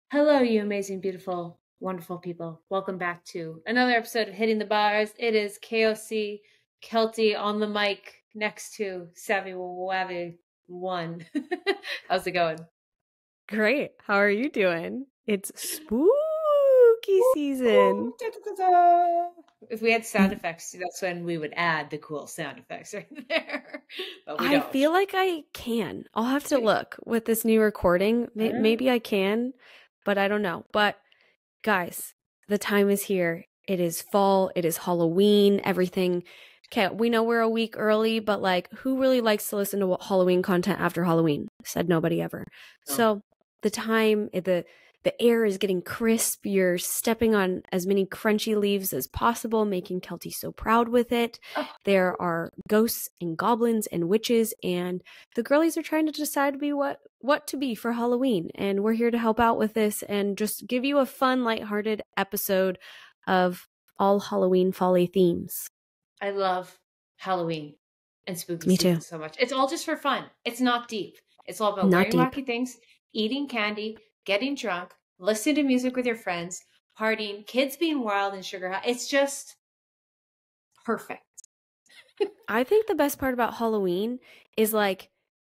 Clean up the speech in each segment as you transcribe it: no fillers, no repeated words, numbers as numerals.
Hello, you amazing, beautiful, wonderful people. Welcome back to another episode of Hitting the Bars. It is KOC Kelty on the mic next to Savvy Wavy One. How's it going? Great. How are you doing? It's spooky season. If we had sound effects, that's when we would add the cool sound effects right there. But we I don't. feel like I can. I'll have to look with this new recording. Maybe I can, but I don't know. But guys, the time is here. It is fall. It is Halloween. Everything. Okay, we know we're a week early, but like, who really likes to listen to Halloween content after Halloween? Said nobody ever. No. So the time, the air is getting crisp. You're stepping on as many crunchy leaves as possible, making Kelty so proud with it. Oh. There are ghosts and goblins and witches, and the girlies are trying to decide to be what to be for Halloween. And we're here to help out with this and just give you a fun, lighthearted episode of all Halloween folly themes. I love Halloween and spooky Me season too. so much. It's all just for fun. It's not deep. It's all about wearing wacky things, eating candy, getting drunk, listening to music with your friends, partying, kids being wild and sugar high. It's just perfect. I think the best part about Halloween is like,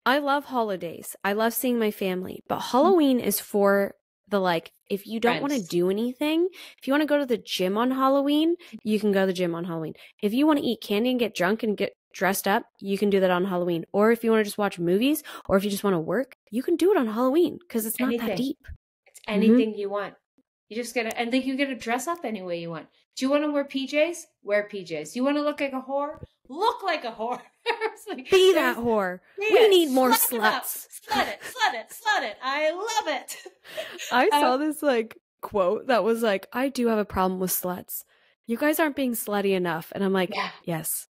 I love holidays. I love seeing my family, but Halloween is for the like, if you don't want to do anything, if you want to go to the gym on Halloween, you can go to the gym on Halloween. If you want to eat candy and get drunk and get dressed up, you can do that on Halloween. Or if you want to just watch movies, or if you just want to work, you can do it on Halloween because it's not that deep. It's anything you want. You just gotta, and then you get to dress up any way you want. Do you want to wear PJs? Wear PJs. You want to look like a whore? Look like a whore. Like, be that whore. We need more sluts. Slut it. I love it. I saw this like quote that was like, I do have a problem with sluts. You guys aren't being slutty enough. And I'm like, yes.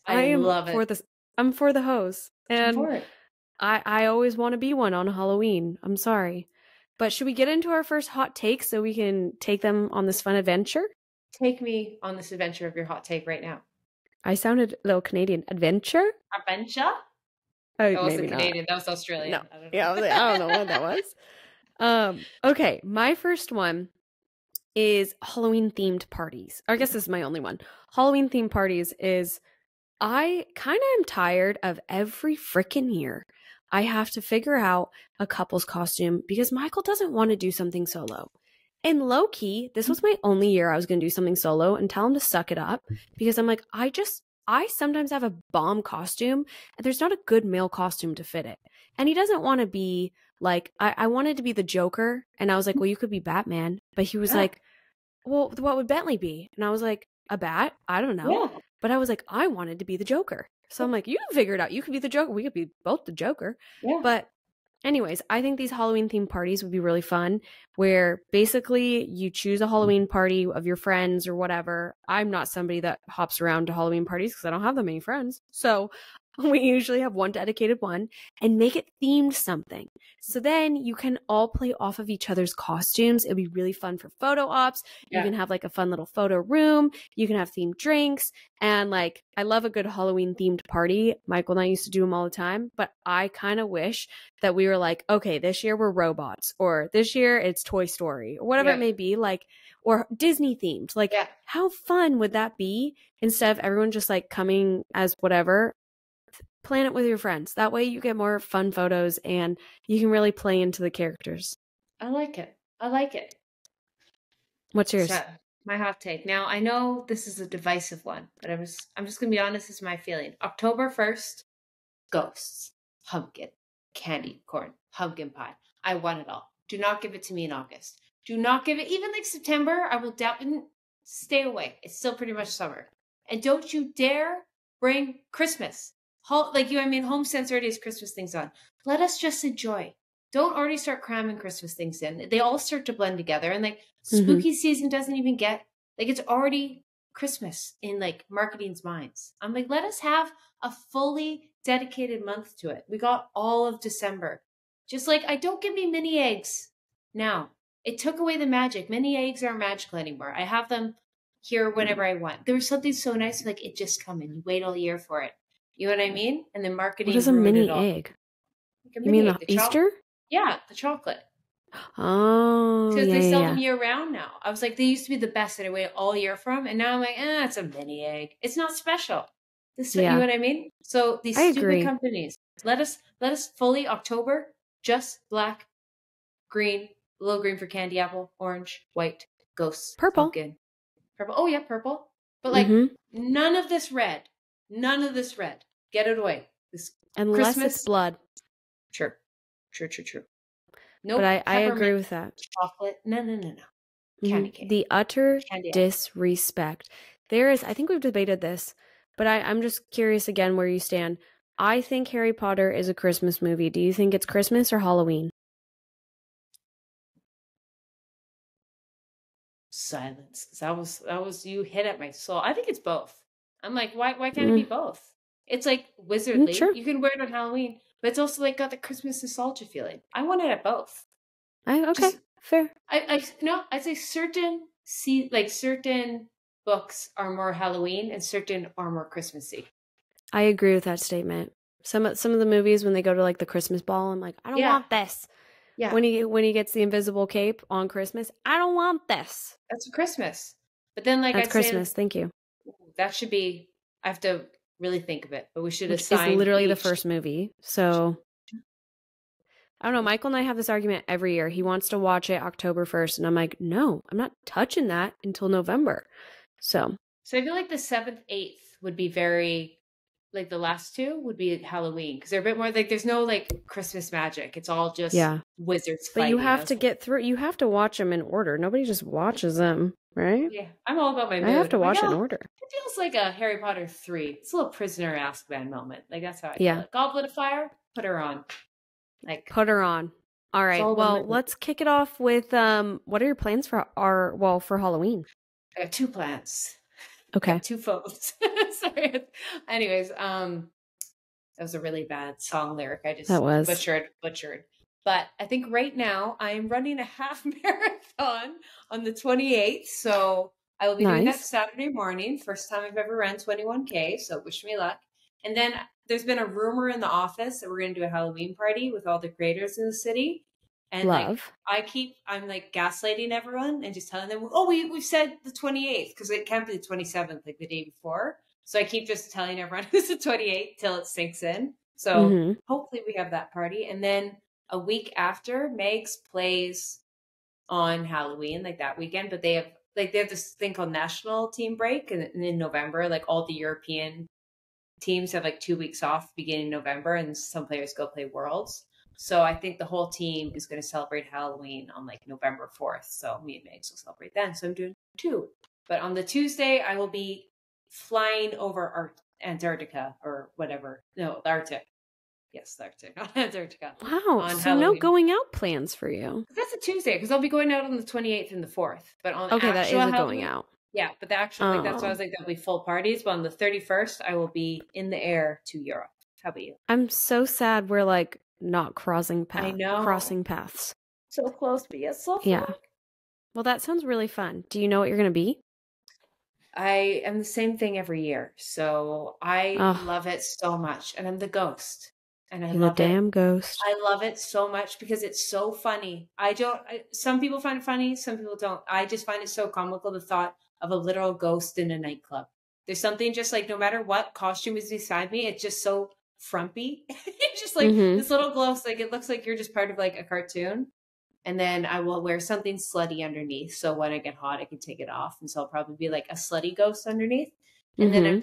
I love it. I'm for the hose. And I always want to be one on Halloween. I'm sorry. But should we get into our first hot take so we can take them on this fun adventure? Take me on this adventure of your hot take right now. I sounded a little Canadian. Adventure? Adventure? Oh, that wasn't Canadian. That was Australian. No. I don't know what that was. Okay, my first one is Halloween themed parties. I guess this is my only one. Halloween themed parties is, I kind of am tired of every freaking year I have to figure out a couple's costume because Michael doesn't want to do something solo. And low key, this was my only year I was going to do something solo and tell him to suck it up because I'm like, I sometimes have a bomb costume and there's not a good male costume to fit it. And he doesn't want to be like, I wanted to be the Joker. And I was like, well, you could be Batman. But he was like, well, what would Bentley be? And I was like, a bat? I don't know. Yeah. But I was like, I wanted to be the Joker. So I'm like, you can figure it out. You could be the Joker. We could be both the Joker. Yeah. But anyways, I think these Halloween themed parties would be really fun where basically you choose a Halloween party of your friends or whatever. I'm not somebody that hops around to Halloween parties because I don't have that many friends. So we usually have one dedicated one and make it themed something. So then you can all play off of each other's costumes. It'll be really fun for photo ops. You can have like a fun little photo room. You can have themed drinks. And like, I love a good Halloween themed party. Michael and I used to do them all the time, but I kind of wish that we were like, okay, this year we're robots, or this year it's Toy Story, or whatever it may be, like, or Disney themed. Like, how fun would that be instead of everyone just like coming as whatever? Plan it with your friends. That way you get more fun photos and you can really play into the characters. I like it. What's yours? So, my hot take. Now, I know this is a divisive one, but I'm just going to be honest. This is my feeling. October 1st, ghosts, pumpkin, candy, corn, pumpkin pie. I want it all. Do not give it to me in August. Do not give it, even like September, I will definitely stay away. It's still pretty much summer. And don't you dare bring Christmas. Home Sense already has Christmas things on. Let us just enjoy. Don't already start cramming Christmas things in. They all start to blend together. And like spooky season doesn't even get, like, it's already Christmas in like marketing's minds. I'm like, let us have a fully dedicated month to it. We got all of December. Just like, I don't give me mini eggs now. It took away the magic. Mini eggs aren't magical anymore. I have them here whenever I want. There was something so nice, like it just come in. You wait all year for it. You know what I mean? And then marketing. What is a mini egg? Like you mean the Easter? Yeah, the chocolate. Oh, Because yeah, they sell yeah, them yeah. year round now. I was like, they used to be the best that I wait all year from, and now I'm like, it's a mini egg. It's not special. You know Yeah, what I mean? So I these stupid agree. companies, let us fully October, just black, green, a little green for candy apple, orange, white, ghosts, Purple. pumpkin, purple. Oh yeah, purple. But like Mm-hmm. none of this red. None of this red. Get it away. This Unless it's Christmas. blood. True. True, true, true. But No I agree peppermint with that. chocolate. No, no, no, no. Hmm. Candy cane. The utter Candy apple. disrespect. There is, I think we've debated this, but I'm just curious again where you stand. I think Harry Potter is a Christmas movie. Do you think it's Christmas or Halloween? Silence. 'Cause that was you hit at my soul. I think it's both. I'm like, why can't it be Mm, both? It's like wizardly. sure. You can wear it on Halloween, but it's also like got the Christmas nostalgia feeling. I want it at both. Okay, Just fair. I'd say certain books are more Halloween and certain are more Christmassy. I agree with that statement. Some of the movies when they go to like the Christmas ball, I'm like, I don't Yeah, want this. yeah, When he gets the invisible cape on Christmas, I don't want this. that's Christmas. But then, like That's I'd say, Christmas. Thank you. that should be. I have to really think of it, but we should Which is assign literally the each. first movie. So I don't know. Michael and I have this argument every year. He wants to watch it October 1st. And I'm like, no, I'm not touching that until November. So, So I feel like the 7th, 8th would be very, like the last two would be Halloween because they're a bit more like there's no like Christmas magic. It's all just yeah. wizards But fighting. you have to get through. You have to watch them in order. Nobody just watches them, right? Yeah, I'm all about my mood. I have to I'm like, watch it in oh, order. it feels like a Harry Potter 3. It's a little Prisoner of Azkaban moment. Like that's how I feel. Yeah. Like, Goblet of Fire, put her on. Like Put her on. All it's right. all about my Well, mood. let's kick it off with what are your plans for for Halloween? I got two plans. Okay. Got two phones. Sorry. Anyways, that was a really bad song lyric. I just That was butchered. But I think right now I'm running a half marathon on the 28th. So I will be doing that nice. Saturday morning. First time I've ever run 21K. So wish me luck. And then there's been a rumor in the office that we're going to do a Halloween party with all the creators in the city. And Love. I'm like gaslighting everyone and just telling them, oh, we've said the 28th because it can't be the 27th like the day before. So I keep just telling everyone it's the 28th till it sinks in. So Mm-hmm. hopefully we have that party. And then a week after, Megs plays on Halloween, like that weekend, but they have this thing called National Team Break. And in November, like all the European teams have like 2 weeks off beginning November, and some players go play Worlds. So I think the whole team is going to celebrate Halloween on like November 4th. So me and Megs will celebrate then. So I'm doing two. But on the Tuesday, I will be flying over Antarctica or whatever. No, the Arctic. Yes, the Arctic, not Antarctica. Wow. On So Halloween. no going out plans for you. That's a Tuesday because I'll be going out on the 28th and the 4th. But on Okay, that is a Halloween, going out. yeah, but the actual, like, that's why I Oh. was like, there'll be full parties. But on the 31st, I will be in the air to Europe. How about you? I'm so sad we're like not crossing I know. crossing paths. So close, but yet so far. Yeah. Well, that sounds really fun. Do you know what you're going to be? I am the same thing every year. So I Ugh. love it so much. And I'm the ghost. And I You're the love it. damn ghost. I love it so much because it's so funny. Some people find it funny, some people don't. I just find it so comical, the thought of a literal ghost in a nightclub. There's something just like, no matter what costume is beside me, it's just so frumpy. It's just like Mhm. this little ghost, like it looks like you're just part of like a cartoon. And then I will wear something slutty underneath. So when I get hot, I can take it off. And so I'll probably be like a slutty ghost underneath. And then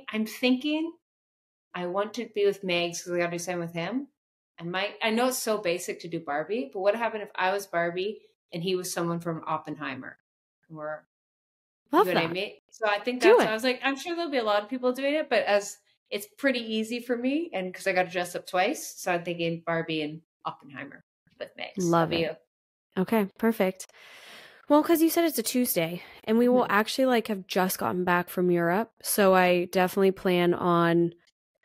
I'm thinking I want to be with Megs because I got to do something with him. I know it's so basic to do Barbie, but what happened if I was Barbie and he was someone from Oppenheimer? Or Love you know that. what I mean? So I think Do that's it. why I was like, I'm sure there'll be a lot of people doing it, but as it's pretty easy for me, and because I got to dress up twice, so I'm thinking Barbie and Oppenheimer with Megs. Love That'd be it. Okay, perfect. Well, because you said it's a Tuesday, and we will actually like have just gotten back from Europe, so I definitely plan on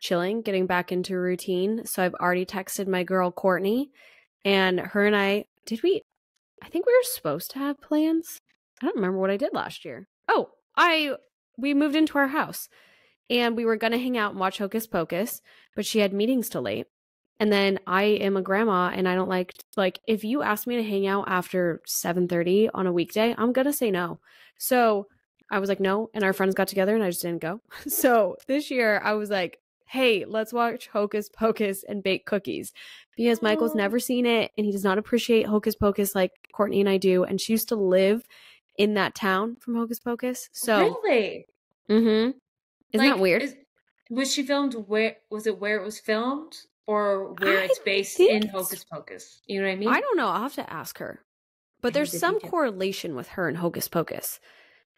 chilling, getting back into a routine. So I've already texted my girl Courtney, and her and I I think we were supposed to have plans. I don't remember what I did last year. Oh, we moved into our house, and we were gonna hang out and watch Hocus Pocus, but she had meetings till late. And then I am a grandma and I don't like if you ask me to hang out after 7:30 on a weekday, I'm going to say no. So I was like, no. And our friends got together and I just didn't go. So this year I was like, hey, let's watch Hocus Pocus and bake cookies because Michael's never seen it and he does not appreciate Hocus Pocus like Courtney and I do. And she used to live in that town from Hocus Pocus. So really? Isn't that weird? Was she filmed where it was filmed or where it's based in Hocus Pocus? You know what I mean? I don't know. I'll have to ask her. But there's some correlation with her and Hocus Pocus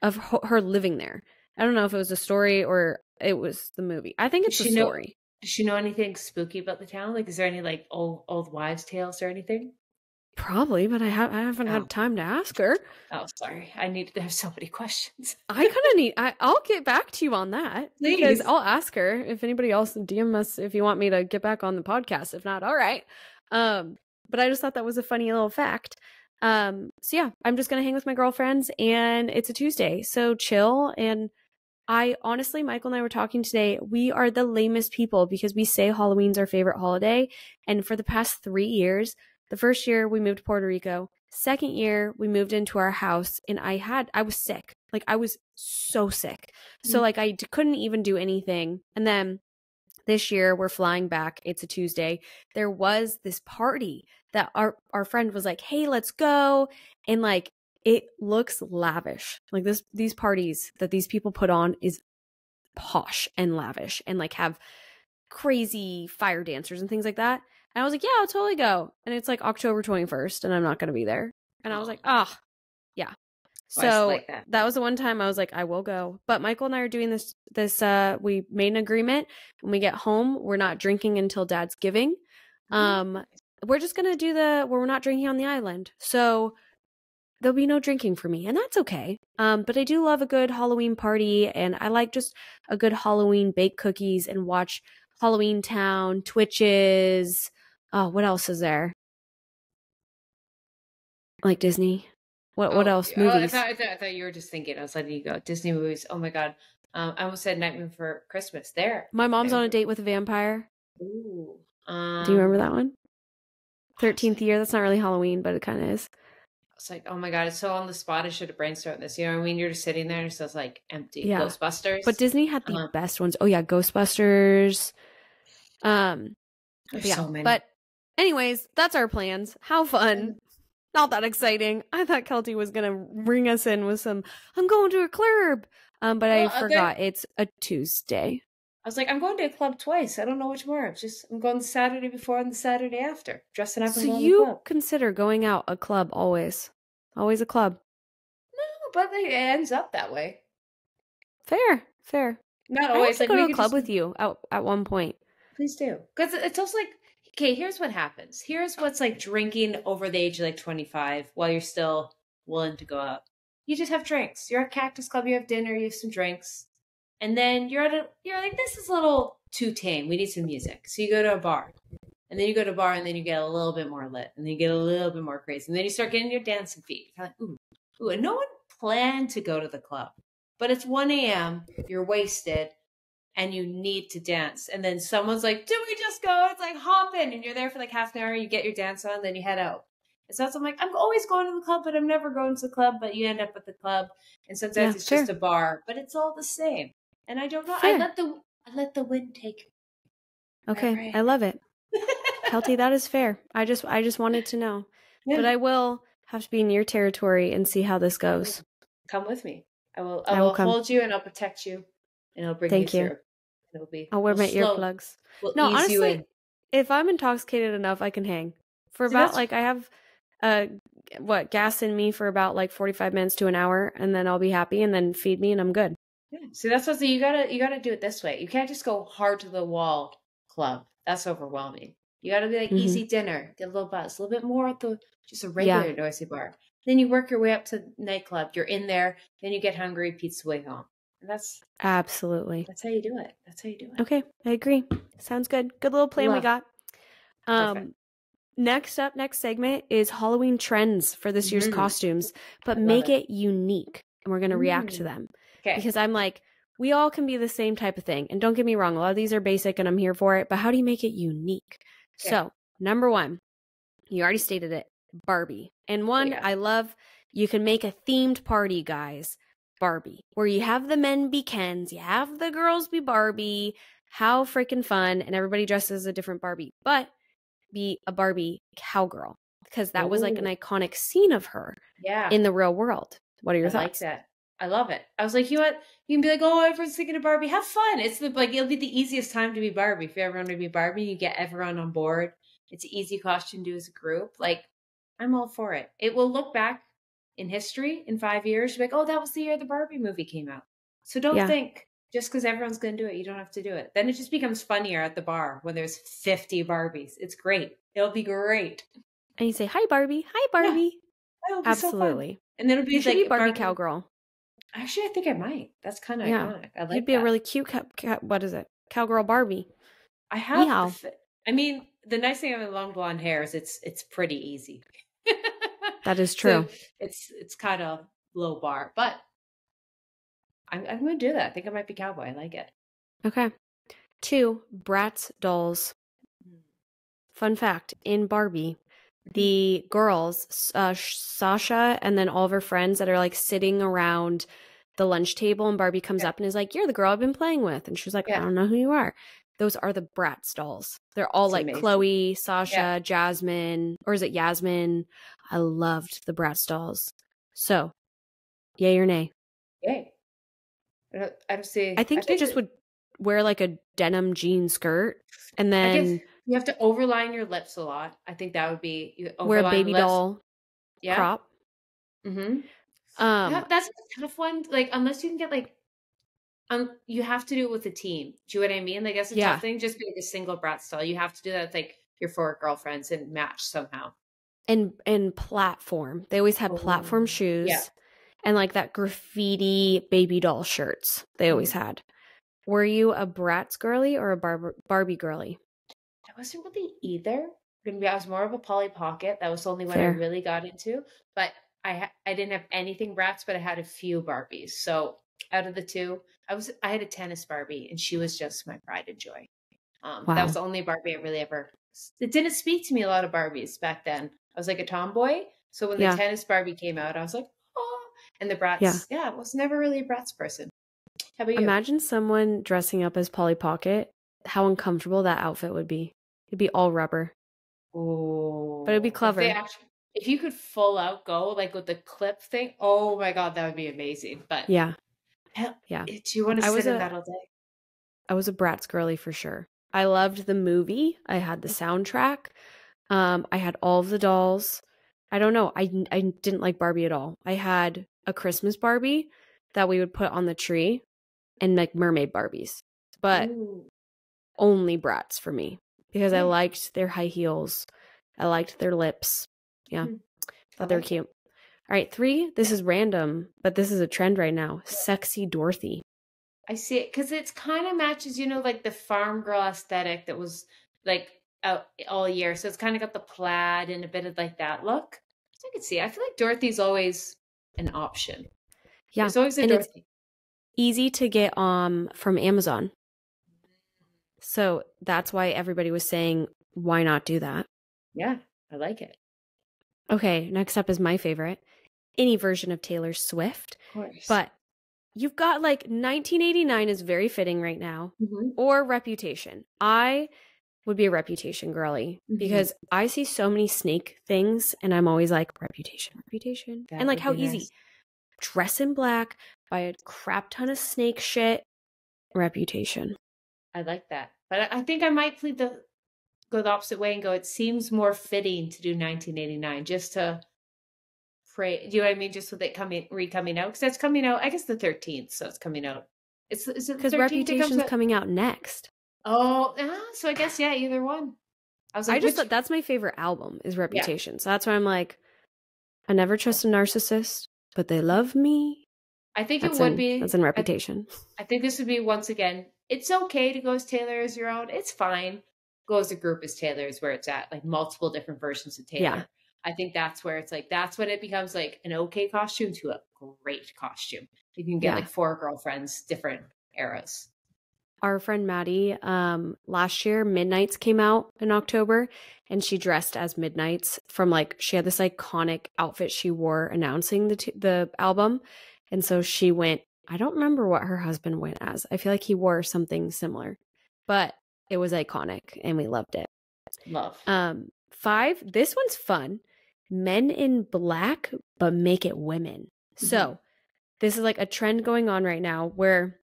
of her living there. I don't know if it was a story or it was the movie. I think it's a story. Does she know anything spooky about the town? Like, is there any like old wives' tales or anything? Probably, but I haven't had time to ask her. Oh, sorry. I have so many questions. I'll get back to you on that. Please. Because I'll ask her. If anybody else, DM us if you want me to get back on the podcast. If not, all right. But I just thought that was a funny little fact. So yeah, I'm just going to hang with my girlfriends and it's a Tuesday. So chill. And I honestly, Michael and I were talking today. We are the lamest people because we say Halloween's our favorite holiday. And for the past 3 years, the first year we moved to Puerto Rico. Second year we moved into our house and I was sick. Like I was so sick. So like I couldn't even do anything. And then this year we're flying back. It's a Tuesday. There was this party that our friend was like, hey, let's go. And like, it looks lavish. Like these parties that these people put on is posh and lavish and like have crazy fire dancers and things like that. And I was like, yeah, I'll totally go. And it's like October 21st and I'm not going to be there. And I was like, yeah. So like that was the one time I was like, I will go. But Michael and I are doing this, we made an agreement. When we get home, we're not drinking until Dad's giving. We're just going to do we're not drinking on the island. So there'll be no drinking for me and that's okay. But I do love a good Halloween party and I like just a good Halloween bake cookies and watch Halloween Town, Twitches. Oh, what else is there? Like Disney. What else? Movies? I thought you were just thinking. I was letting you go. Disney movies. Oh my God. I almost said Nightmare Before Christmas. My mom's on a date with a vampire. Ooh. Do you remember that one? 13th year. That's not really Halloween, but it kind of is. It's like, oh my God, it's so on the spot. I should have brainstormed this. You know what I mean? You're just sitting there and it's just like empty. Yeah. Ghostbusters. But Disney had the best ones. Oh yeah, Ghostbusters. There's so many. But anyways, that's our plans. How fun. Not that exciting. I thought Kelty was going to bring us in with some, I'm going to a club. But I forgot it's a Tuesday. I was like, I'm going to a club twice. I don't know which more. I'm going the Saturday before and the Saturday after. Dressing up and going to the club. So you consider going out a club always? Always a club? No, but it ends up that way. Fair. Not always. I want to go to a club with you at one point. Please do. Because it's also like, okay, here's what happens. Here's what's like drinking over the age of like 25 while you're still willing to go out. You just have drinks. You're at Cactus Club, you have dinner, you have some drinks. And then you're like, this is a little too tame. We need some music. So you go to a bar. And then you go to a bar and then you get a little bit more lit. And then you get a little bit more crazy. And then you start getting your dancing feet. You're like, ooh. And no one planned to go to the club. But it's 1 a.m., you're wasted. And you need to dance. And then someone's like, do we just go? It's like, hop in. And you're there for like half an hour. You get your dance on, then you head out. And so I'm like, I'm always going to the club, but I'm never going to the club. But you end up at the club. And sometimes it's just a bar. But it's all the same. And I don't know. Fair. I let the wind take me. Okay. Right. I love it. Kelty, that is fair. I just wanted to know. Yeah. But I will have to be in your territory and see how this goes. Come with me. I will hold you and I'll protect you. And I'll bring you syrup. I'll wear my earplugs. No, honestly, if I'm intoxicated enough, I can hang. For about I have gas in me for about like 45 minutes to an hour, and then I'll be happy, and then feed me, and I'm good. Yeah. See, that's what you gotta do it this way. You can't just go hard to the wall club. That's overwhelming. You gotta be like easy dinner, get a little buzz, a little bit more at just a regular noisy bar. Then you work your way up to nightclub. You're in there, then you get hungry, pizza way home. That's absolutely. That's how you do it. Okay, I agree. Sounds good. Good little plan we got. Next segment is Halloween trends for this year's costumes, but make it unique, and we're gonna react to them. Okay. Because I'm like, we all can be the same type of thing, and don't get me wrong, a lot of these are basic, and I'm here for it. But how do you make it unique? Yeah. So, number one, you already stated it, Barbie. And one, Yeah. I love, you can make a themed party, guys. Barbie, where you have the men be Kens, you have the girls be Barbie. How freaking fun. And everybody dresses as a different Barbie, but be a Barbie cowgirl, because that was like an Ooh. iconic scene of her Yeah. in the real world. What are your I like thoughts? that. I love it. I was like, you know what? You can be like, oh, everyone's thinking of Barbie. Have fun. It's it'll be the easiest time to be Barbie. If you ever want to be Barbie, you get everyone on board. It's an easy costume to do as a group. Like, I'm all for it. It will look back in history in 5 years. You'll be like, oh, that was the year the Barbie movie came out. So don't Yeah. think just because everyone's going to do it, you don't have to do it. Then it just becomes funnier at the bar when there's 50 Barbies. It's great. It'll be great. And you say, hi, Barbie. Hi, Barbie. It'll be so fun. Absolutely. And then it'll be You should like be Barbie cowgirl. Actually, I think I might. That's kind of Yeah. iconic. I like You'd be that. a really cute, what is it? Cowgirl Barbie. I have. Yeehaw. I mean, the nice thing about long blonde hair is it's pretty easy. That is true. So it's kind of low bar, but I'm going to do that. I think I might be cowboy. I like it. Okay. 2, Bratz dolls. Fun fact, in Barbie, the girls, Sasha and then all of her friends that are like sitting around the lunch table, and Barbie comes up and is like, you're the girl I've been playing with. And she's like, I don't know who you are. Those are the Bratz dolls. They're all like amazing. Chloe, Sasha, Jasmine, or is it Yasmin? I loved the Bratz dolls. So, yay or nay? Yay. I don't see. I think you just would wear like a denim jean skirt, and then you have to overline your lips a lot. I think that would be wear a baby doll crop. Mm-hmm. That's a tough one. Like, unless you can get like, you have to do it with a team. Do you know what I mean? Like, that's a tough thing. Just be like a single Bratz doll. You have to do that with like your 4 girlfriends and match somehow. And platform. They always had platform shoes. Yeah. And like that graffiti baby doll shirts they always had. Were you a Bratz girly or a Barbie girly? I wasn't really either. I was more of a Polly Pocket. That was the only one I really got into. But I didn't have anything Bratz, but I had a few Barbies. So out of the 2, I had a tennis Barbie, and she was just my pride and joy. That was the only Barbie I really ever. It didn't speak to me a lot of Barbies back then. I was like a tomboy. So when the tennis Barbie came out, I was like, oh. And the Bratz, I was never really a Bratz person. How about you? Imagine someone dressing up as Polly Pocket. How uncomfortable that outfit would be. It'd be all rubber. Oh, but it'd be clever. If you could full out go like with the clip thing, oh my god, that would be amazing. But yeah. Do you want to sit in that all day? I was a Bratz girly for sure. I loved the movie. I had the soundtrack. I had all of the dolls. I don't know. I didn't like Barbie at all. I had a Christmas Barbie that we would put on the tree, and like mermaid Barbies, but only Bratz for me because I liked their high heels. I liked their lips. Yeah. Thought they were cute. All right, 3. This is random, but this is a trend right now. Sexy Dorothy. I see it because it kind of matches, like the farm girl aesthetic that was like out all year. So it's kind of got the plaid and a bit of like that look. So I can see. I feel like Dorothy's always an option. Yeah, there's always a and Dorothy. It's easy to get from Amazon. So that's why everybody was saying, why not do that? Yeah, I like it. Okay, next up is my favorite. Any version of Taylor Swift. Of course. But you've got like 1989 is very fitting right now, or Reputation. I would be a Reputation girly because I see so many snake things and I'm always like, Reputation. That and like how nice. easy. Dress in black, buy a crap ton of snake shit, Reputation. I like that. But I think I might go the opposite way and go, it seems more fitting to do 1989 just to pray. Do you know what I mean? Just with it coming out. Because that's coming out, I guess the 13th. So it's coming out. Is it because Reputation's coming out next. Oh, so I guess, either one. I just thought that's my favorite album is Reputation. Yeah. So that's why I'm like, I never trust a narcissist, but they love me. I think it would be. That's in Reputation. I think this would be, once again, it's okay to go as Taylor as your own. It's fine. Go as a group as Taylor is where it's at, like multiple different versions of Taylor. Yeah. I think that's where it's like, that's when it becomes like an okay costume to a great costume. You can get like 4 girlfriends, different eras. our friend Maddie, last year, Midnights came out in October, and she dressed as Midnights from like, she had this iconic outfit she wore announcing the album. And so she went, I don't remember what her husband went as. I feel like he wore something similar, but it was iconic and we loved it. Love. 5, this one's fun. Men in black, but make it women. So this is like a trend going on right now where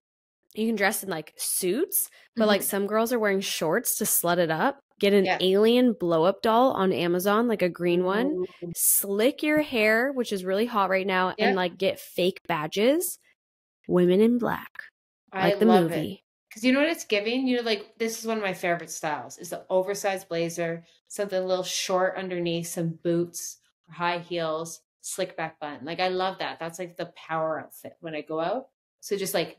you can dress in like suits, but like some girls are wearing shorts to slut it up. Get an alien blow up doll on Amazon, like a green one. Slick your hair, which is really hot right now, and like get fake badges. Women in black. Like the movie. Because you know what it's giving? You know, like this is one of my favorite styles is the oversized blazer, something a little short underneath, some boots, or high heels, slick back bun. Like I love that. That's like the power outfit when I go out. So just like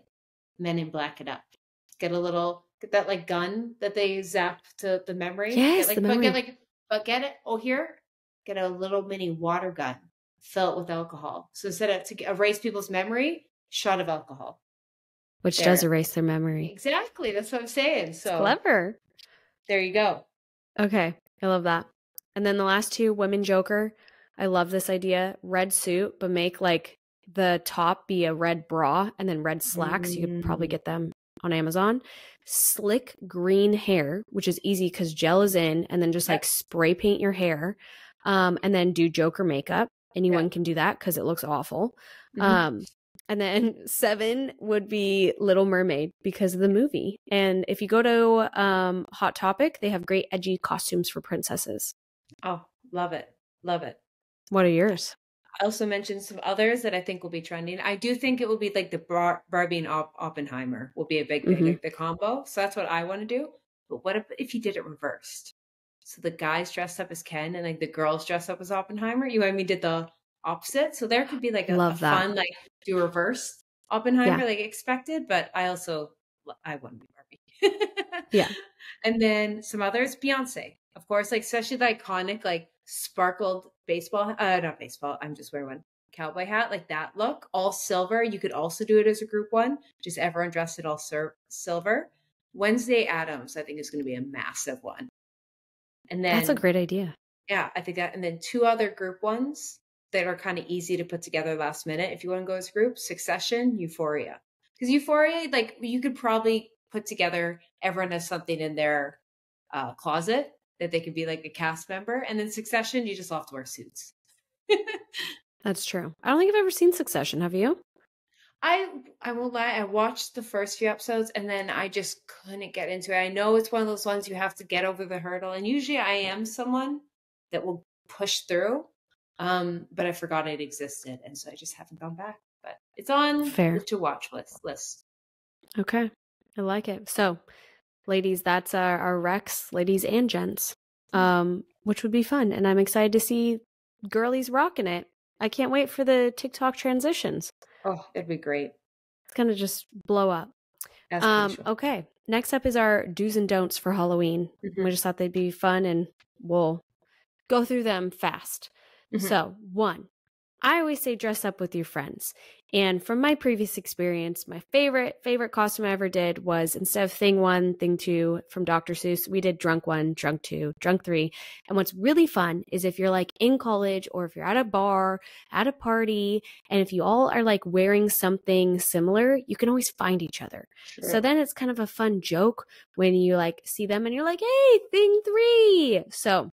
Men in Black it up. Get that like gun that they zap to the memory. Yes, get, like, the memory. Get it. Oh, here, get a little mini water gun. Fill it with alcohol. So instead of to erase people's memory, shot of alcohol. Which does erase their memory. Exactly. That's what I'm saying. So it's clever. There you go. Okay. I love that. And then the last 2, Women Joker. I love this idea. Red suit, but make like the top be a red bra and then red slacks. You could probably get them on Amazon. Slick green hair, which is easy because gel is in, and then just like spray paint your hair. And then do Joker makeup. Anyone can do that because it looks awful. And then 7 would be Little Mermaid because of the movie. And if you go to Hot Topic, they have great edgy costumes for princesses. Oh, love it. Love it. What are yours? I also mentioned some others that I think will be trending. I do think it will be like the Barbie and Oppenheimer will be a big thing, like the combo. So that's what I want to do. But what if you did it reversed? So the guys dressed up as Ken and like the girls dressed up as Oppenheimer. You and me did the opposite. So there could be like a fun, like do reverse Oppenheimer, like expected. But I want to be Barbie. Yeah. And then some others, Beyonce, of course, like especially the iconic, like sparkled not baseball. I'm just wearing one cowboy hat, like that look, all silver. You could also do it as a group one, just everyone dressed it all silver. Wednesday Addams, I think is going to be a massive one. And then that's a great idea. Yeah, I think that. And then 2 other group ones that are kind of easy to put together last minute. If you want to go as a group, Succession, Euphoria. Because Euphoria, like you could probably put together, everyone has something in their closet that they could be like a cast member. And then Succession, you just all have to wear suits. That's true. I don't think I've ever seen Succession. Have you? I won't lie. I watched the first few episodes and then I just couldn't get into it. I know it's one of those ones you have to get over the hurdle. And usually I am someone that will push through. But I forgot it existed. And so I just haven't gone back. But it's on to watch list. Okay. I like it. So, ladies, that's our Rex, ladies and gents, which would be fun. And I'm excited to see girlies rocking it. I can't wait for the TikTok transitions. Oh, it'd be great. It's going to just blow up. Okay. Next up is our do's and don'ts for Halloween. We just thought they'd be fun and we'll go through them fast. So, 1, I always say dress up with your friends. And from my previous experience, my favorite costume I ever did was instead of Thing 1, Thing 2 from Dr. Seuss, we did Drunk 1, Drunk 2, Drunk 3. And what's really fun is if you're like in college or if you're at a bar, at a party, and if you all are like wearing something similar, you can always find each other. Sure. So then it's kind of a fun joke when you like see them and you're like, hey, Thing 3. So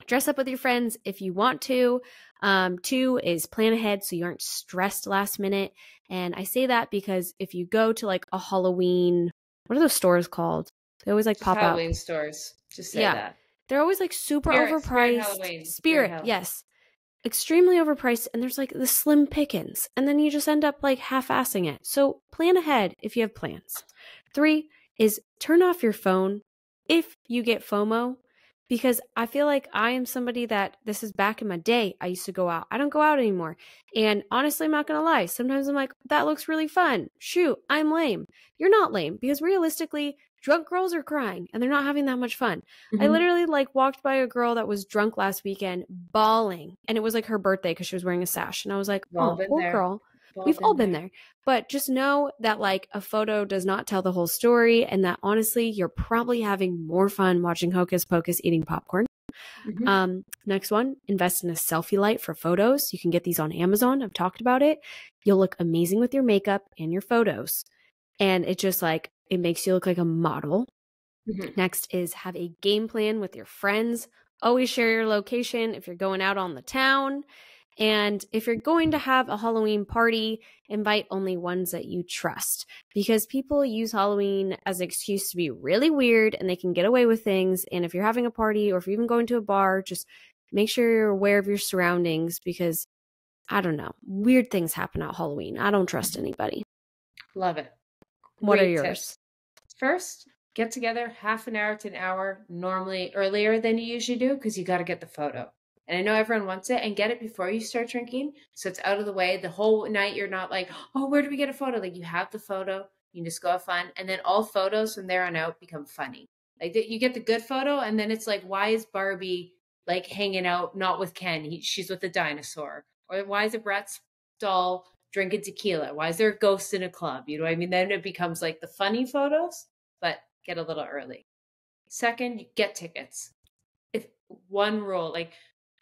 dress up with your friends if you want to. 2 is plan ahead so you aren't stressed last minute. And I say that because if you go to like a Halloween, what are those stores called? They always like pop Halloween up. stores. Just say that. They're always like super overpriced. Spirit, yes. Extremely overpriced. And there's like the slim pickings. And then you just end up like half-assing it. So plan ahead if you have plans. 3 is turn off your phone if you get FOMO. Because I feel like I am somebody that, this is back in my day, I used to go out. I don't go out anymore. And honestly, I'm not going to lie. Sometimes I'm like, that looks really fun. Shoot, I'm lame. You're not lame because realistically, drunk girls are crying and they're not having that much fun. I literally like walked by a girl that was drunk last weekend bawling. And it was like her birthday because she was wearing a sash. And I was like, oh, poor girl. We've all been there. But just know that like a photo does not tell the whole story, and that honestly, you're probably having more fun watching Hocus Pocus eating popcorn. Next one, invest in a selfie light for photos. You can get these on Amazon. I've talked about it. You'll look amazing with your makeup and your photos. And it just like, it makes you look like a model. Next is have a game plan with your friends. Always share your location if you're going out on the town. And if you're going to have a Halloween party, invite only ones that you trust, because people use Halloween as an excuse to be really weird and they can get away with things. And if you're having a party or if you're even going to a bar, just make sure you're aware of your surroundings, because I don't know, weird things happen at Halloween. I don't trust anybody. Love it. What are Great yours? tips. First, get together half an hour to an hour, normally earlier than you usually do, because you got to get the photo. And I know everyone wants it, and get it before you start drinking, so it's out of the way. The whole night you're not like, oh, where do we get a photo? Like, you have the photo, you can just go have fun, and then all photos from there on out become funny. Like, you get the good photo, and then it's like, why is Barbie like hanging out not with Ken? She's with the dinosaur. Or why is it Brett's doll drinking tequila? Why is there a ghost in a club? You know what I mean? Then it becomes like the funny photos, but get a little early. Second, you get tickets. If one rule, like,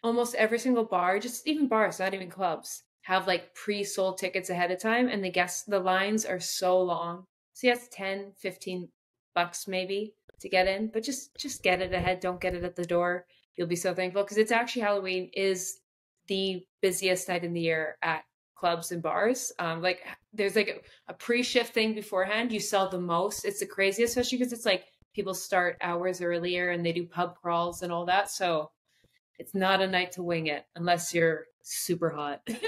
almost every single bar, just even bars, not even clubs, have like pre-sold tickets ahead of time, and the lines are so long. So yes, 10, 15 bucks maybe to get in, but just get it ahead. Don't get it at the door. You'll be so thankful, because it's actually, Halloween is the busiest night in the year at clubs and bars. Like, there's like a pre-shift thing beforehand. You sell the most. It's the craziest, especially because it's like people start hours earlier and they do pub crawls and all that. So it's not a night to wing it unless you're super hot. But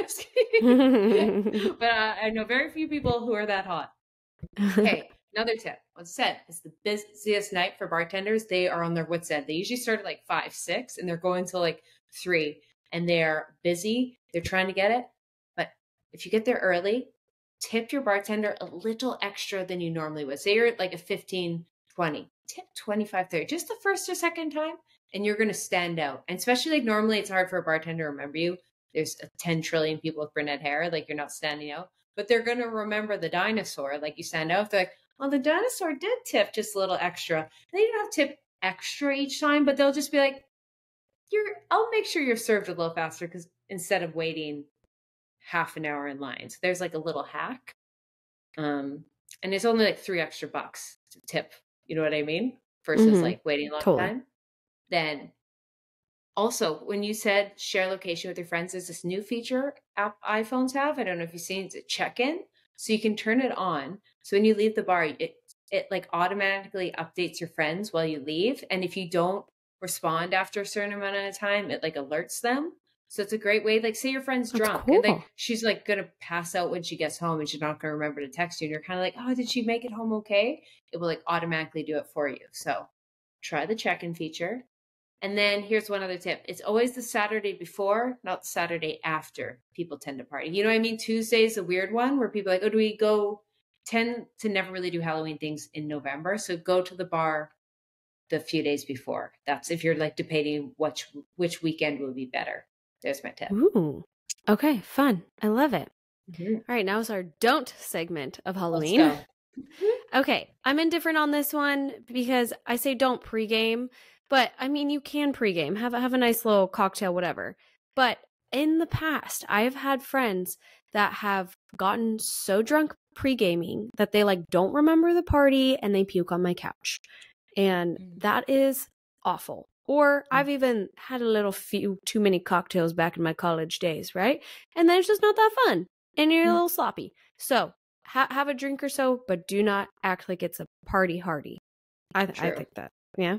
I know very few people who are that hot. Okay, another tip. Like I said, it's the busiest night for bartenders. They are on their wits' end. They usually start at like 5, 6, and they're going till like 3. And they're busy. They're trying to get it. But if you get there early, tip your bartender a little extra than you normally would. Say you're at like a 15, 20. Tip 25, 30. Just the first or second time. And you're going to stand out. And especially like normally it's hard for a bartender to remember you. There's 10 trillion people with brunette hair. Like, you're not standing out. But they're going to remember the dinosaur. Like, you stand out. They're like, oh, the dinosaur did tip just a little extra. And they don't have to tip extra each time, but they'll just be like, I'll make sure you're served a little faster, because instead of waiting half an hour in line. So there's like a little hack. And it's only like $3 extra to tip. You know what I mean? Versus like waiting a long time. Then also, when you said share location with your friends, there's this new feature iPhones have. I don't know if you've seen it, check-in. So you can turn it on. So when you leave the bar, it like automatically updates your friends while you leave. And if you don't respond after a certain amount of time, it like alerts them. So it's a great way. Like, say your friend's drunk and like she's like gonna pass out when she gets home and she's not gonna remember to text you, and you're kind of like, oh, did she make it home okay? It will like automatically do it for you. So try the check-in feature. And then here's one other tip. It's always the Saturday before, not the Saturday after people tend to party. You know what I mean? Tuesday's a weird one where people are like, oh, do we go? Tend to never really do Halloween things in November. So go to the bar the few days before. That's if you're like debating which weekend will be better. There's my tip. Ooh. Okay, fun. I love it. All right, now is our don't segment of Halloween. Let's go. Okay, I'm indifferent on this one because I say don't pregame. But I mean, you can pregame, have a nice little cocktail, whatever. But in the past, I've had friends that have gotten so drunk pregaming that they like don't remember the party and they puke on my couch. And that is awful. Or I've even had a little few too many cocktails back in my college days, right? And then it's just not that fun. And you're a little sloppy. So have a drink or so, but do not act like it's a party hardy. I think that. Yeah.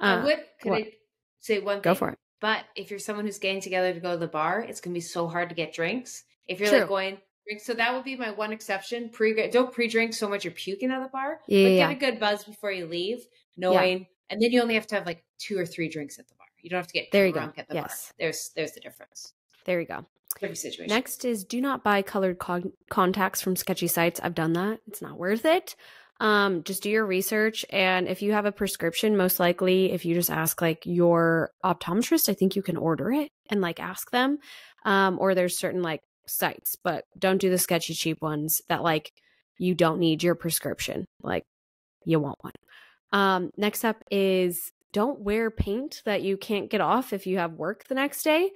Could I say one thing? Go for it. But if you're someone who's getting together to go to the bar, it's going to be so hard to get drinks. If you're like going drinks, so that would be my one exception. Don't pre-drink so much you're puking at the bar. But get a good buzz before you leave, knowing, and then you only have to have like 2 or 3 drinks at the bar. You don't have to get drunk at the bar. There's the difference. There you go. Every situation. Next is do not buy colored contacts from sketchy sites. I've done that. It's not worth it. Just do your research, and if you have a prescription, most likely if you just ask like your optometrist, I think you can order it and like ask them. Or there's certain like sites, but don't do the sketchy cheap ones that like you don't need your prescription. Like you want one. Next up is don't wear paint that you can't get off if you have work the next day.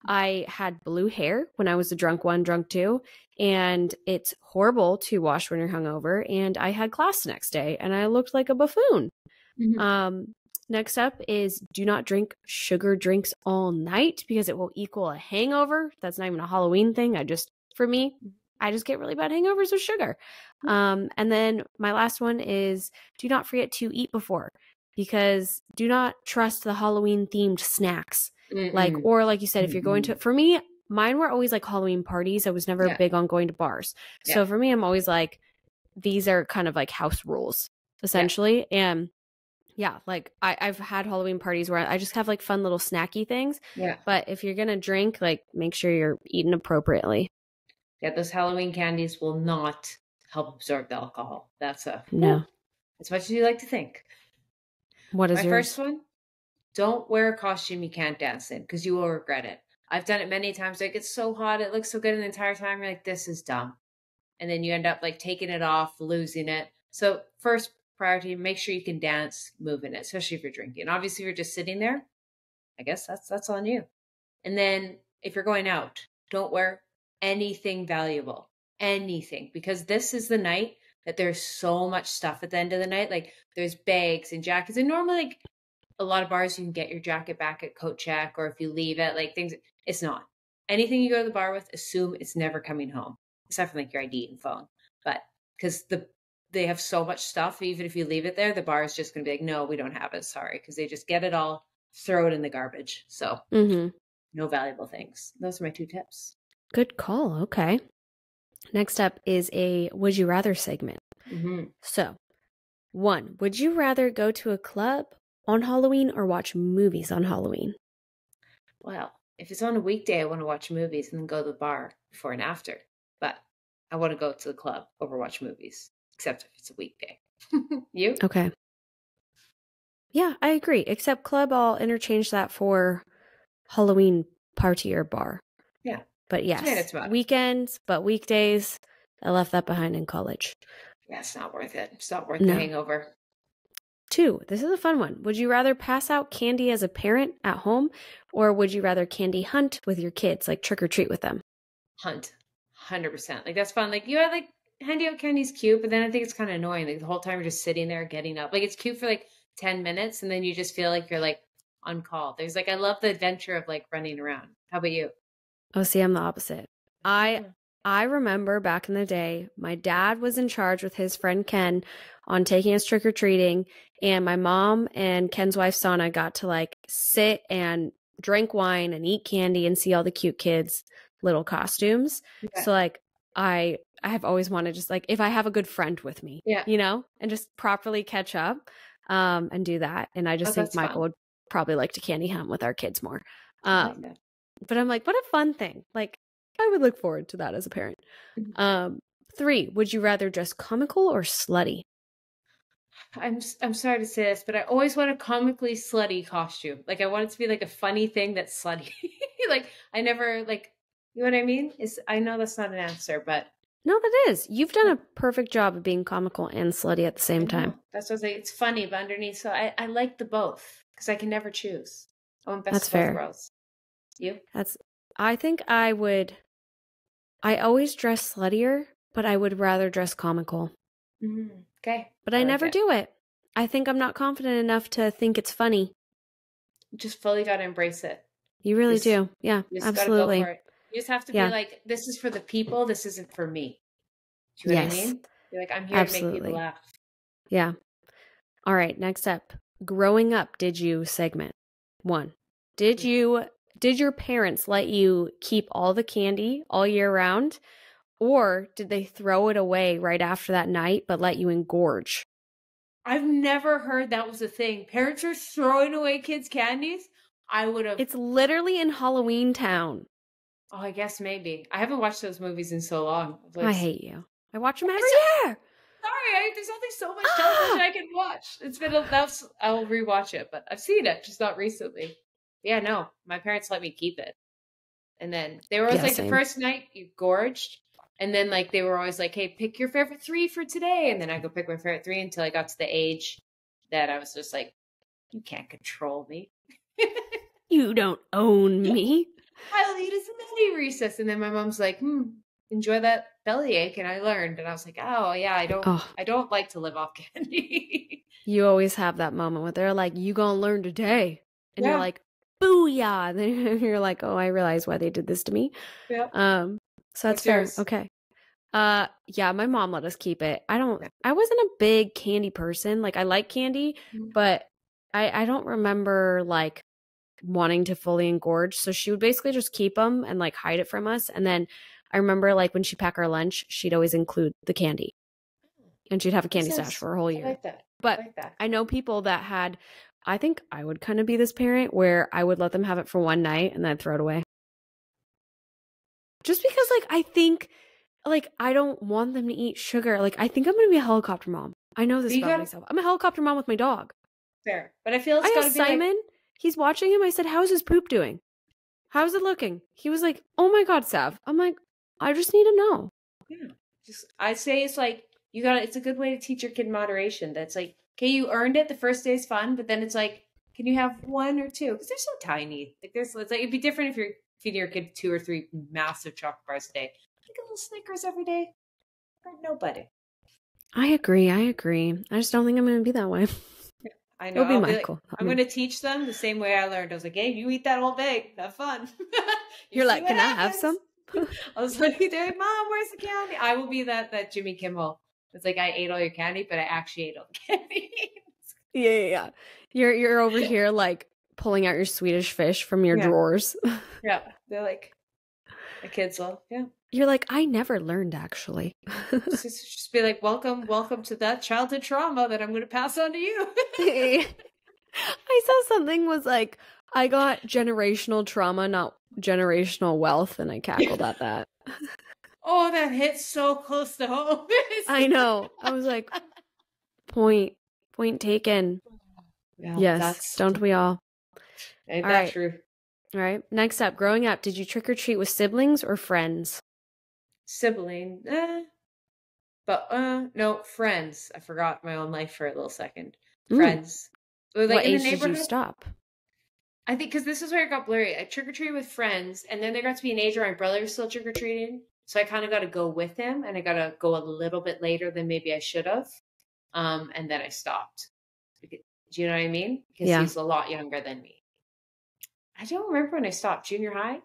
I had blue hair when I was a drunk one, drunk two, and it's horrible to wash when you're hungover. And I had class the next day and I looked like a buffoon. Next up is do not drink sugar drinks all night because it will equal a hangover. That's not even a Halloween thing. For me, I just get really bad hangovers with sugar. And then my last one is do not forget to eat before, because do not trust the Halloween themed snacks. Like, or like you said, if you're going to, for me, mine were always like Halloween parties. I was never big on going to bars. So for me, I'm always like, these are kind of like house rules essentially. And yeah, like I've had Halloween parties where I just have like fun little snacky things. Yeah. But if you're going to drink, like make sure you're eating appropriately. Yeah, those Halloween candies will not help absorb the alcohol. That's no. As much as you like to think. What is my yours? First one? Don't wear a costume you can't dance in because you will regret it. I've done it many times. Like it's so hot, it looks so good, and the entire time you're like, this is dumb. And then you end up like taking it off, losing it. So first priority, make sure you can dance, move in it, especially if you're drinking. Obviously, if you're just sitting there, I guess that's on you. And then if you're going out, don't wear anything valuable, anything, because this is the night that there's so much stuff at the end of the night. Like there's bags and jackets, and normally like a lot of bars you can get your jacket back at coat check, or if you leave it, like things. It's not anything you go to the bar with. Assume it's never coming home, except for like your ID and phone. But because they have so much stuff, even if you leave it there, the bar is just going to be like, no, we don't have it. Sorry, because they just get it all, throw it in the garbage. So no valuable things. Those are my 2 tips. Good call. Okay. Next up is a would you rather segment. So 1, would you rather go to a club on Halloween or watch movies on Halloween? Well, if it's on a weekday, I want to watch movies and then go to the bar before and after. But I want to go to the club over watch movies, except if it's a weekday. You? Okay. Yeah, I agree. Except club, I'll interchange that for Halloween party or bar. Yeah. But yes, weekends, but weekdays, I left that behind in college. Yeah, it's not worth it. It's not worth the hangover. 2, this is a fun one. Would you rather pass out candy as a parent at home, or would you rather candy hunt with your kids, like trick or treat with them? Hunt, 100%. Like that's fun. Like you had like handing out candy's cute, but then I think it's kind of annoying. Like the whole time you're just sitting there getting up. Like it's cute for like 10 minutes, and then you just feel like you're like on call. There's like I love the adventure of like running around. How about you? Oh, see, I'm the opposite. I remember back in the day, my dad was in charge with his friend Ken on taking us trick-or-treating, and my mom and Ken's wife Sana got to like sit and drink wine and eat candy and see all the cute kids' little costumes. Okay. So like I have always wanted just like if I have a good friend with me, you know, and just properly catch up and do that. And I just think Michael would probably like to candy hunt with our kids more. But I'm like, what a fun thing. Like, I would look forward to that as a parent. 3, would you rather dress comical or slutty? I'm sorry to say this, but I always want a comically slutty costume. Like, I want it to be like a funny thing that's slutty. Like, I never, like, you know what I mean? I know that's not an answer, but. No, that is. You've done a perfect job of being comical and slutty at the same time. That's what I was like. It's funny, but underneath. So I like the both because I can never choose. I want best that's of both fair. worlds. You? I think I always dress sluttier, but I would rather dress comical. Okay. But I never do it. I think I'm not confident enough to think it's funny. You just fully got to embrace it. You really do. Yeah, absolutely. Go for it. You just have to be like, this is for the people. This isn't for me. Do you know what I mean? You're like, I'm here to make people laugh. Yeah. All right. Next up, growing up, did you segment 1? Did your parents let you keep all the candy all year round, or did they throw it away right after that night but let you engorge? I've never heard that was a thing. Parents are throwing away kids' candies? I would have. It's literally in Halloween Town. Oh, I guess maybe. I haven't watched those movies in so long. I hate you. I watch them every year. Sorry, there's only so much television I can watch. It's been I'll rewatch it, but I've seen it, just not recently. Yeah, no, my parents let me keep it. And then they were always Yeah, like, the same. first night you gorged. And then like they were always like, hey, pick your favorite 3 for today. And then I go pick my favorite 3 until I got to the age that I was just like, you can't control me. You don't own me. I'll eat as many recess. And then my mom's like, enjoy that bellyache. And I learned. And I was like, oh yeah, I don't like to live off candy. You always have that moment where they're like, you gonna learn today. And you're like, booyah. And then you're like, oh, I realize why they did this to me. Yeah. So that's fair. Yours? Okay. Yeah, my mom let us keep it. I wasn't a big candy person. Like, I like candy, but I don't remember like wanting to fully engorge. So she would basically just keep them and like hide it from us. And then I remember like when she'd pack our lunch, she'd always include the candy. And she'd have a candy stash for a whole year. I like that. But I know people that had, I think I would kind of be this parent where I would let them have it for one night and then throw it away. Just because like I think like I don't want them to eat sugar. Like I think I'm going to be a helicopter mom. I know this about myself. I'm a helicopter mom with my dog. Fair. But I feel it's I got to be Simon. Like, he's watching him. I said, how's his poop doing? How's it looking? He was like, oh my God, Sav. I'm like, I just need to know. Yeah. I'd say it's like, it's a good way to teach your kid moderation. That's like, okay, you earned it. The first day's fun, but then it's like, can you have 1 or 2? Because they're so tiny. Like it's like, it'd be different if you're feeding your kid 2 or 3 massive chocolate bars a day. Like a little Snickers every day. For nobody. I agree. I just don't think I'm going to be that way. I know. It'll be Michael. Like, I'm going to teach them the same way I learned. I was like, hey, you eat that whole bag. Have fun. You're like, can I have some? I was like, Mom, where's the candy? I will be that Jimmy Kimmel. It's like, I ate all your candy, but I actually ate all the candy. Yeah. You're over here like pulling out your Swedish fish from your drawers. Yeah. They're like, the kids will, You're like, I never learned actually. just be like, welcome to that childhood trauma that I'm going to pass on to you. I saw something was like, I got generational trauma, not generational wealth, and I cackled at that. Oh, that hits so close to home. I know. I was like, point taken. Yeah, yes, don't we all? Ain't that true? All right. Next up, growing up, did you trick or treat with siblings or friends? Sibling. No, friends. I forgot my own life for a little second. Friends. Like what age did you stop? I think because this is where it got blurry. I trick or treated with friends, and then there got to be an age where my brother was still trick or treating. So I kind of got to go with him, and I got to go a little bit later than maybe I should have. And then I stopped. Do you know what I mean? Because he's a lot younger than me. I don't remember when I stopped. Junior high?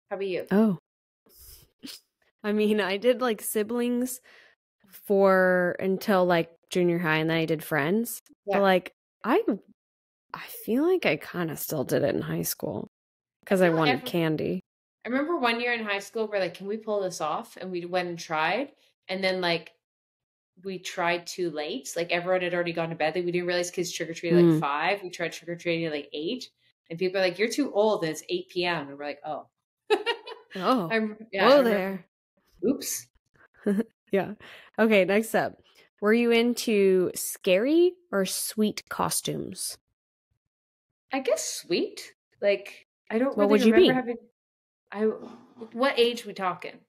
How about you? Oh. I mean, I did like siblings until like junior high, and then I did friends. Yeah. But like, I feel like I kind of still did it in high school because I wanted candy. I remember one year in high school where like, can we pull this off? And we went and tried. And then like, we tried too late. Like everyone had already gone to bed. Like, we didn't realize kids trick-or-treated like 5. We tried trick-or-treating at like 8. And people are like, you're too old. And it's 8 p.m. And we're like, oh. Oh. Whoa there. Oops. Yeah. Okay, next up. Were you into scary or sweet costumes? I guess sweet. Like, I don't what really would you remember what age we talking?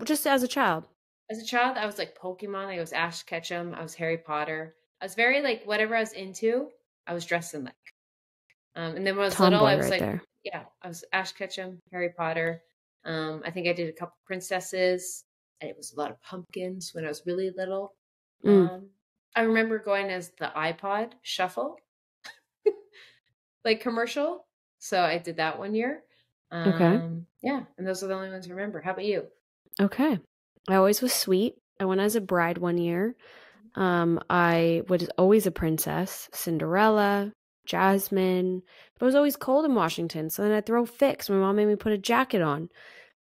Just as a child. As a child, I was like Pokemon. I was Ash Ketchum. I was Harry Potter. I was very like whatever I was into, I was dressing like. And then when I was little, I was I was Ash Ketchum, Harry Potter. I think I did a couple princesses, and it was a lot of pumpkins when I was really little. I remember going as the iPod Shuffle, like commercial. So I did that one year. Okay. Yeah, and those are the only ones I remember. How about you? Okay. I always was sweet. I went as a bride one year. I was always a princess, Cinderella, Jasmine, but it was always cold in Washington. So then I'd throw fits. My mom made me put a jacket on.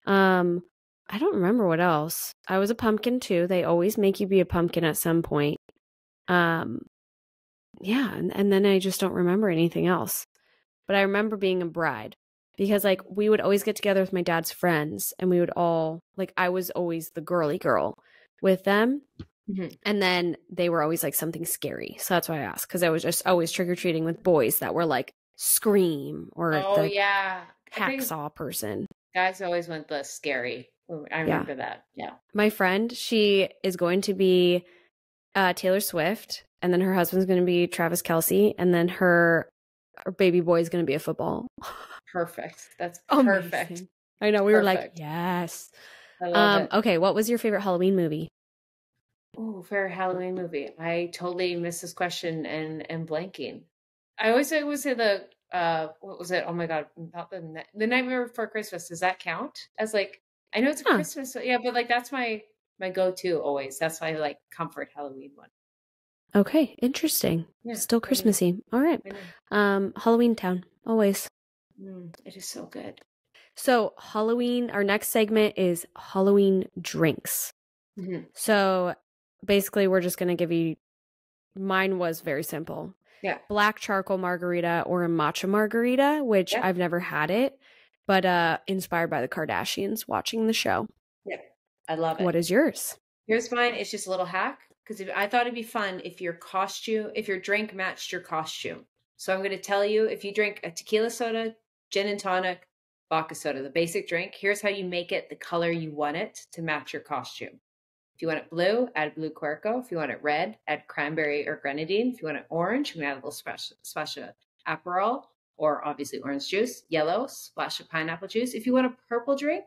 I don't remember what else. I was a pumpkin too. They always make you be a pumpkin at some point. Yeah. And then I just don't remember anything else. But I remember being a bride. Because, like, we would always get together with my dad's friends, and we would all, like, I was always the girly girl with them. Mm-hmm. And then they were always, like, something scary. So that's why I asked. Because I was just always trick-or-treating with boys that were, like, Scream or hacksaw person. Guys always went the scary. I remember that. Yeah. My friend, she is going to be Taylor Swift, and then her husband's going to be Travis Kelce, and then her baby boy is going to be a football. Perfect. That's Amazing. perfect. I know. We were like, yes. I love it. Okay, what was your favorite Halloween movie? Oh, favorite Halloween movie. I totally missed this question and blanking. I always say the what was it? Oh my God, not the Nightmare Before Christmas. Does that count as like? I know it's a Christmas, yeah, but like that's my go-to always. That's my like comfort Halloween one. Okay, interesting. Yeah, still Christmassy. All right. Halloween Town, always. It is so good. So Halloween, our next segment is Halloween drinks. So basically we're just going to give you, mine was very simple. Yeah. Black charcoal margarita or a matcha margarita, which I've never had it, but inspired by the Kardashians watching the show. Yeah. I love it. What is yours? Here's mine. It's just a little hack because I thought it'd be fun if your drink matched your costume. So I'm going to tell you, if you drink a tequila soda, gin and tonic, vodka soda, the basic drink, here's how you make it the color you want it to match your costume. If you want it blue, add blue Querco. If you want it red, add cranberry or grenadine. If you want it orange, you can add a little splash of Aperol or obviously orange juice. Yellow, splash of pineapple juice. If you want a purple drink,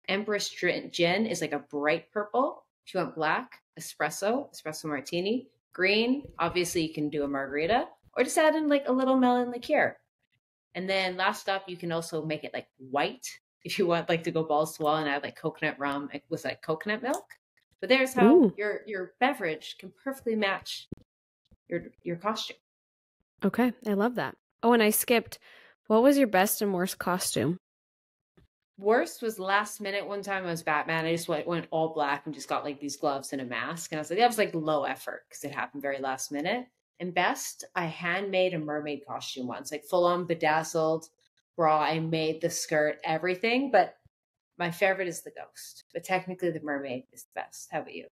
Empress Gin is like a bright purple. If you want black, espresso martini. Green, obviously you can do a margarita or just add in like a little melon liqueur. And then last up, you can also make it like white if you want like to go balls to wall and add like coconut rum with like coconut milk. But there's how your beverage can perfectly match your costume. Okay, I love that. Oh, and I skipped. What was your best and worst costume? Worst was last minute. One time I was Batman. I just went all black and just got like these gloves and a mask. And I was like, that was like low effort because it happened very last minute. And best, I handmade a mermaid costume once, like full on bedazzled bra. I made the skirt, everything. But my favorite is the ghost. But technically the mermaid is the best. How about you?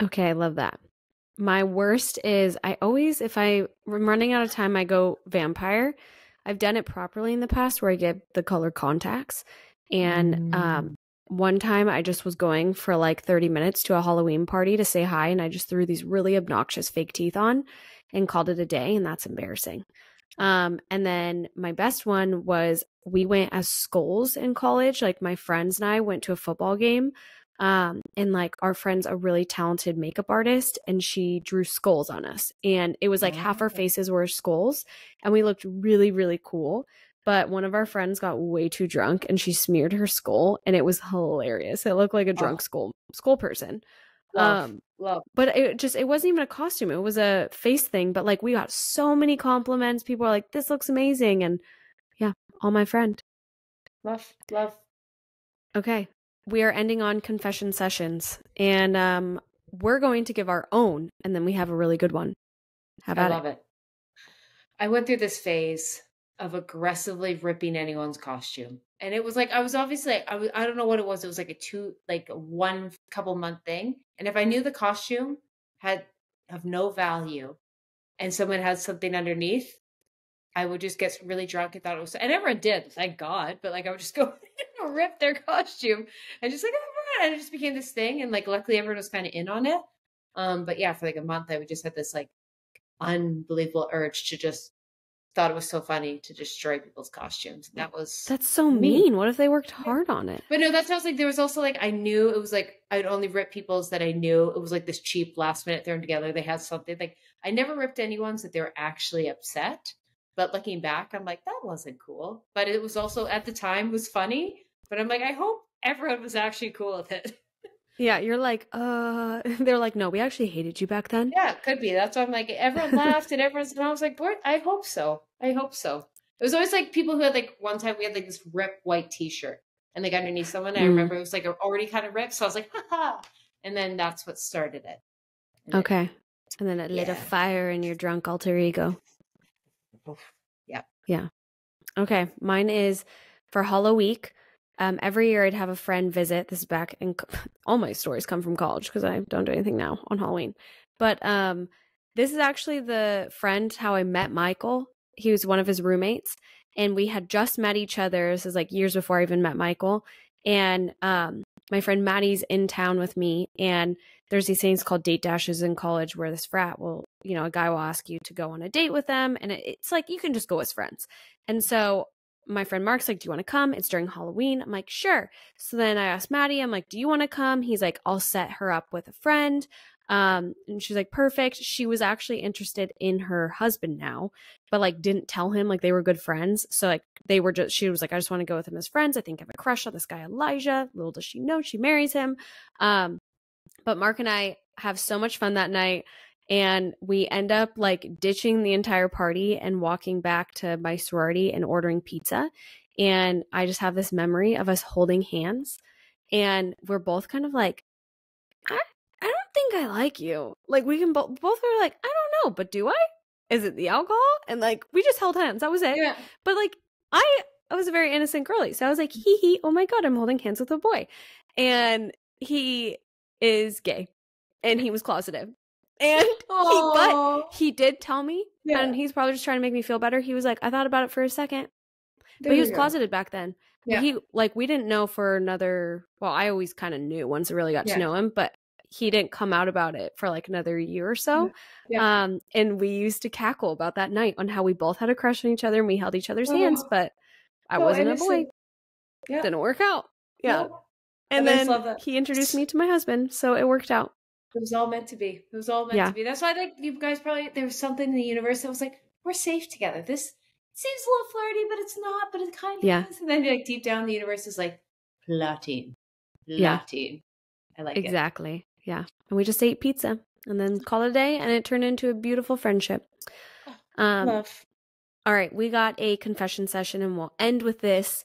Okay, I love that. My worst is I always, if I'm running out of time, I go vampire. I've done it properly in the past where I get the color contacts. And one time I just was going for like 30 minutes to a Halloween party to say hi. And I just threw these really obnoxious fake teeth on and called it a day. And that's embarrassing. And then my best one was we went as skulls in college. Like my friends and I went to a football game. And like our friend's a really talented makeup artist and she drew skulls on us. And it was like half our faces were skulls and we looked really, really cool. But one of our friends got way too drunk and she smeared her skull and it was hilarious. It looked like a drunk skull person. Love. But it wasn't even a costume. It was a face thing. But like we got so many compliments. People were like, this looks amazing. And yeah, all my friend. Love. Okay. We are ending on confession sessions. And we're going to give our own. And then we have a really good one. How about it? I love it. I went through this phase of aggressively ripping anyone's costume. And it was like, I was obviously, I don't know what it was. It was like a one couple month thing. And if I knew the costume have no value and someone had something underneath, I would just get really drunk and thought it was, and everyone did, thank God. But like, I would just go rip their costume and just like, oh, and it just became this thing. And like, luckily everyone was kind of in on it. But yeah, for like a month, I would just have this like unbelievable urge to just thought it was so funny to destroy people's costumes. That's so mean. What if they worked hard on it? But no, that sounds like there was also like I knew it was like I'd only rip people's that I knew it was like this cheap last minute thrown together. They had something like I never ripped anyone's that they were actually upset. But looking back, I'm like, that wasn't cool. But it was also at the time was funny. But I'm like, I hope everyone was actually cool with it. Yeah, you're like, they're like, no, we actually hated you back then. Yeah, it could be. That's why I'm like, everyone laughed and and I was like, what? I hope so. It was always like people who had like, one time we had like this ripped white t-shirt and like underneath someone, I remember it was like already kind of ripped. So I was like, haha. And then that's what started it. Okay. And then it lit a fire in your drunk alter ego. Yeah. Yeah. Okay. Mine is for Halloween. Every year I'd have a friend visit. This is back in all my stories come from college because I don't do anything now on Halloween. But this is actually the friend how I met Michael. He was one of his roommates. and we had just met each other. This is like years before I even met Michael. And my friend Maddie's in town with me, and there's these things called date dashes in college where this frat will, you know, a guy will ask you to go on a date with them, and it's like you can just go as friends. And so my friend Mark's like, do you want to come? It's during Halloween. I'm like, sure. So then I asked Maddie, I'm like, do you want to come? He's like, I'll set her up with a friend. And she's like, perfect. She was actually interested in her husband now, but like didn't tell him, like they were good friends. So like they were just, she was like, I just want to go with him as friends. I think I have a crush on this guy, Elijah. Little does she know she marries him. But Mark and I have so much fun that night. And we end up like ditching the entire party and walking back to my sorority and ordering pizza. And I just have this memory of us holding hands. And we're both kind of like, I don't think I like you. Like we can both are like, I don't know, but do I? Is it the alcohol? And like we just held hands. That was it. Yeah. But like I was a very innocent girly. So I was like, hee hee, oh my God, I'm holding hands with a boy. And he is gay. And he was closeted. And but he did tell me, and he's probably just trying to make me feel better. He was like, I thought about it for a second, but he was closeted back then. Yeah. He like, we didn't know for another, well, I always kind of knew once I really got to know him, but he didn't come out about it for like another year or so. Yeah. And we used to cackle about that night on how we both had a crush on each other and we held each other's hands, but I wasn't a boy. Yeah. Didn't work out. Yeah. No. And then he introduced me to my husband, so it worked out. It was all meant to be. It was all meant to be. That's why I think you guys probably, there was something in the universe that was like, we're safe together. This seems a little flirty, but it's not, but it kind of is. And then like deep down the universe is like, plotting. I like it. Exactly. Yeah. And we just ate pizza and then call it a day, and it turned into a beautiful friendship. Love. All right. We got a confession session, and we'll end with this.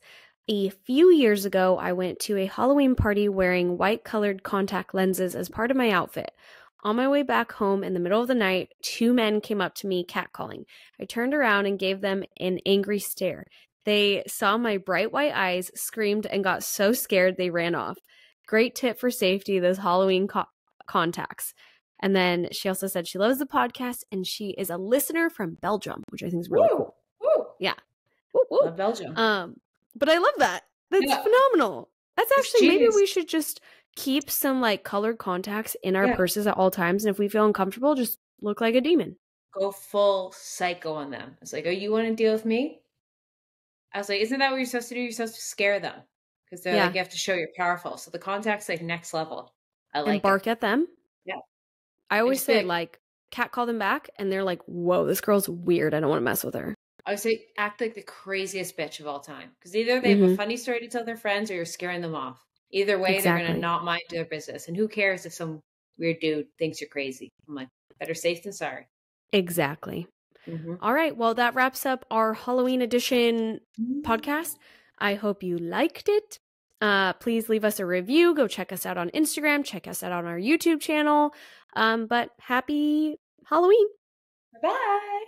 A few years ago, I went to a Halloween party wearing white-colored contact lenses as part of my outfit. On my way back home in the middle of the night, 2 men came up to me catcalling. I turned around and gave them an angry stare. They saw my bright white eyes, screamed, and got so scared they ran off. Great tip for safety, those Halloween contacts. And then she also said she loves the podcast, and she is a listener from Belgium, which I think is really cool. Woo. Yeah. Woo, woo. Love Belgium. But I love that. That's phenomenal. That's actually, maybe we should just keep some like colored contacts in our purses at all times. And if we feel uncomfortable, just look like a demon. Go full psycho on them. It's like, oh, you want to deal with me? I was like, isn't that what you're supposed to do? You're supposed to scare them. Because they're like, you have to show you're powerful. So the contact's like next level. I like and bark at them. Yeah. I always say like, catcall them back. And they're like, whoa, this girl's weird. I don't want to mess with her. I would say act like the craziest bitch of all time. Because either they have a funny story to tell their friends or you're scaring them off. Either way, they're going to not mind their business. And who cares if some weird dude thinks you're crazy? I'm like, better safe than sorry. Exactly. All right. Well, that wraps up our Halloween edition podcast. I hope you liked it. Please leave us a review. Go check us out on Instagram. Check us out on our YouTube channel. But happy Halloween. Bye.